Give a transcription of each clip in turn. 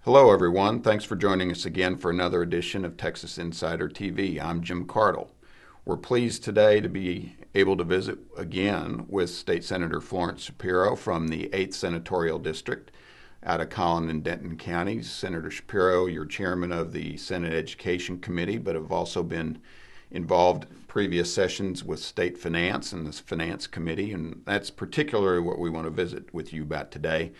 Hello, everyone. Thanks for joining us again for another edition of Texas Insider TV. I'm Jim Cardle. We're pleased today to be able to visit again with State Senator Florence Shapiro from the 8th Senatorial District out of Collin and Denton counties. Senator Shapiro, you're chairman of the Senate Education Committee, but have also been involved in previous sessions with State Finance and the Finance Committee, and that's particularly what we want to visit with you about today.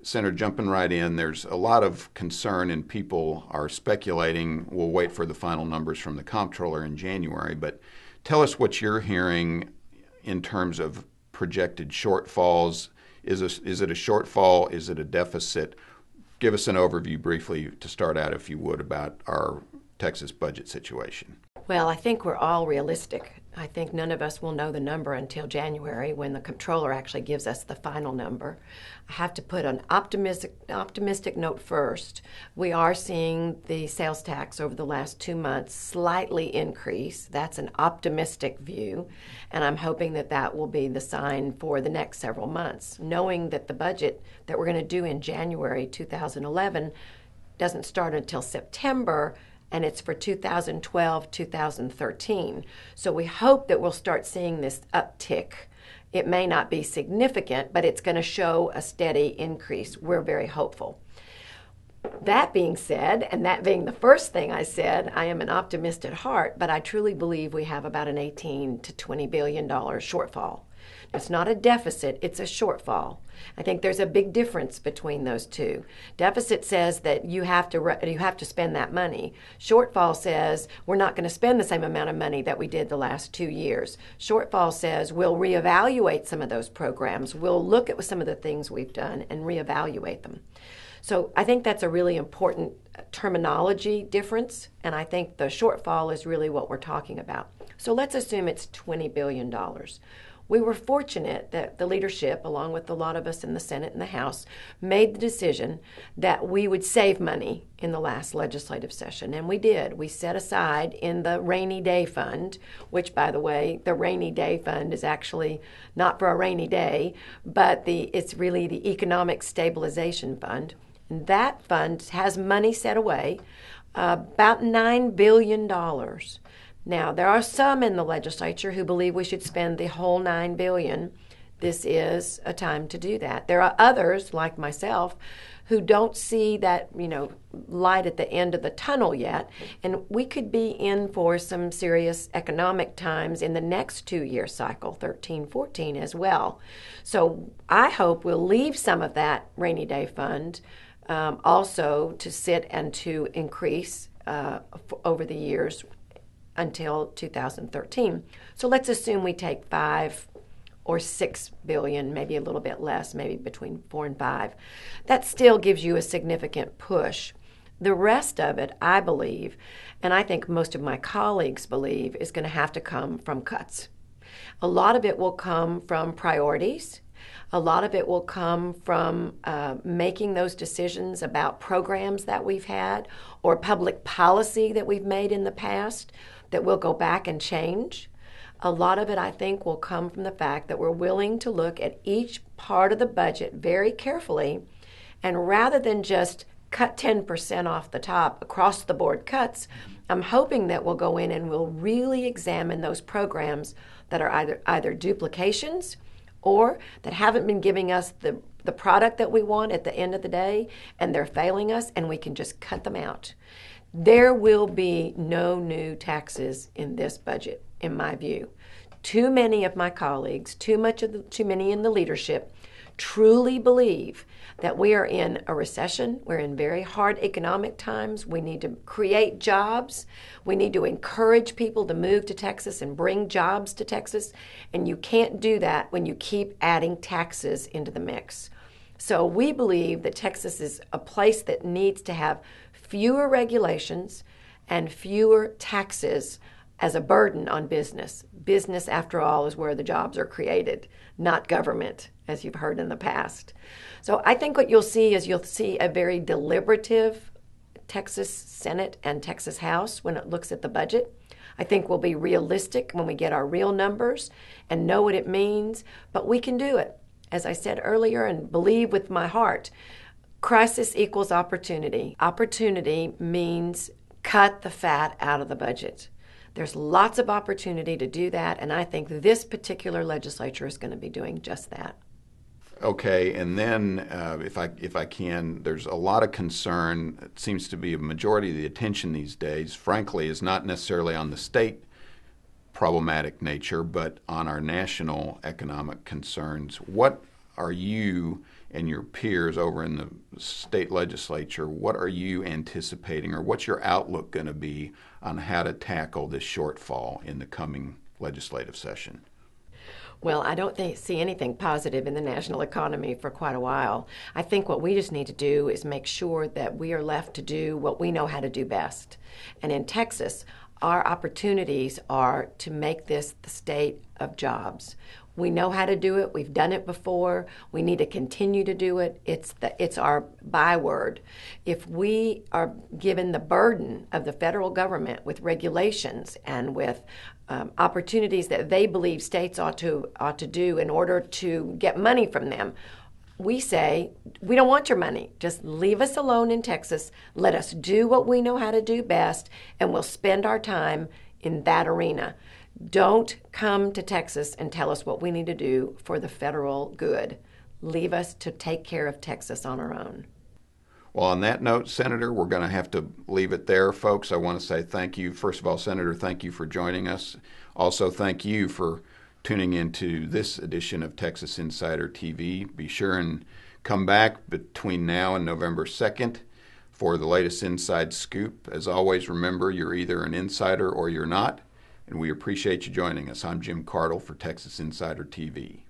Senator, jumping right in, there's a lot of concern and people are speculating. We'll wait for the final numbers from the comptroller in January, but tell us what you're hearing in terms of projected shortfalls. Is it a shortfall? Is it a deficit? Give us an overview briefly to start out, if you would, about our Texas budget situation. Well, I think we're all realistic. I think none of us will know the number until January when the comptroller actually gives us the final number. I have to put an optimistic note first. We are seeing the sales tax over the last 2 months slightly increase. That's an optimistic view, and I'm hoping that that will be the sign for the next several months, knowing that the budget that we're going to do in January 2011 doesn't start until September, and it's for 2012-2013. So we hope that we'll start seeing this uptick. It may not be significant, but it's going to show a steady increase. We're very hopeful. That being said, and that being the first thing I said, I am an optimist at heart, but I truly believe we have about an $18 to $20 billion shortfall. It's not a deficit, it's a shortfall. I think there's a big difference between those two. Deficit says that you have to spend that money. Shortfall says we're not going to spend the same amount of money that we did the last 2 years. Shortfall says we'll reevaluate some of those programs. We'll look at some of the things we've done and reevaluate them. So I think that's a really important terminology difference, and I think the shortfall is really what we're talking about. So let's assume it's $20 billion. We were fortunate that the leadership, along with a lot of us in the Senate and the House, made the decision that we would save money in the last legislative session, and we did. We set aside in the rainy day fund, which, by the way, the rainy day fund is actually not for a rainy day, but it's really the Economic Stabilization Fund. And that fund has money set away, about $9 billion. Now, there are some in the legislature who believe we should spend the whole $9 billion. This is a time to do that. There are others, like myself, who don't see that, light at the end of the tunnel yet, and we could be in for some serious economic times in the next 2-year cycle, 13-14 as well. So I hope we'll leave some of that rainy day fund also to sit and to increase over the years until 2013. So let's assume we take 5 or 6 billion, maybe a little bit less, maybe between 4 and 5. That still gives you a significant push. The rest of it, I believe, and I think most of my colleagues believe, is going to have to come from cuts. A lot of it will come from priorities. A lot of it will come from making those decisions about programs that we've had or public policy that we've made in the past that we'll go back and change. A lot of it, I think, will come from the fact that we're willing to look at each part of the budget very carefully, and rather than just cut 10% off the top, across the board cuts, I'm hoping that we'll go in and we'll really examine those programs that are either duplications or that haven't been giving us the product that we want at the end of the day, and they're failing us, and we can just cut them out. There will be no new taxes in this budget, in my view. Too many of my colleagues, too many in the leadership, truly believe that we are in a recession. We're in very hard economic times. We need to create jobs. We need to encourage people to move to Texas and bring jobs to Texas. And you can't do that when you keep adding taxes into the mix. So we believe that Texas is a place that needs to have fewer regulations and fewer taxes as a burden on business. Business, after all, is where the jobs are created, not government, as you've heard in the past. So I think what you'll see is a very deliberative Texas Senate and Texas House when it looks at the budget. I think we'll be realistic when we get our real numbers and know what it means, but we can do it. As I said earlier, and believe with my heart, Crisis equals opportunity. Opportunity means cut the fat out of the budget. There's lots of opportunity to do that, and I think this particular legislature is going to be doing just that. Okay, and then if I can, there's a lot of concern. It seems to be a majority of the attention these days, frankly, is not necessarily on the state problematic nature, but on our national economic concerns. What are you and your peers over in the state legislature, what are you anticipating, or what's your outlook going to be on how to tackle this shortfall in the coming legislative session? Well, I don't see anything positive in the national economy for quite a while. I think what we just need to do is make sure that we are left to do what we know how to do best. And in Texas, our opportunities are to make this the state of jobs. We know how to do it. We've done it before. We need to continue to do it. It's our byword. If we are given the burden of the federal government with regulations and with opportunities that they believe states ought to do in order to get money from them, we say, we don't want your money. Just leave us alone in Texas. Let us do what we know how to do best, and we'll spend our time in that arena. Don't come to Texas and tell us what we need to do for the federal good. Leave us to take care of Texas on our own. Well, on that note, Senator, we're going to have to leave it there, folks. I want to say thank you. First of all, Senator, thank you for joining us. Also, thank you for tuning into this edition of Texas Insider TV. Be sure and come back between now and November 2nd for the latest inside scoop. As always, remember, you're either an insider or you're not, and we appreciate you joining us. I'm Jim Cardle for Texas Insider TV.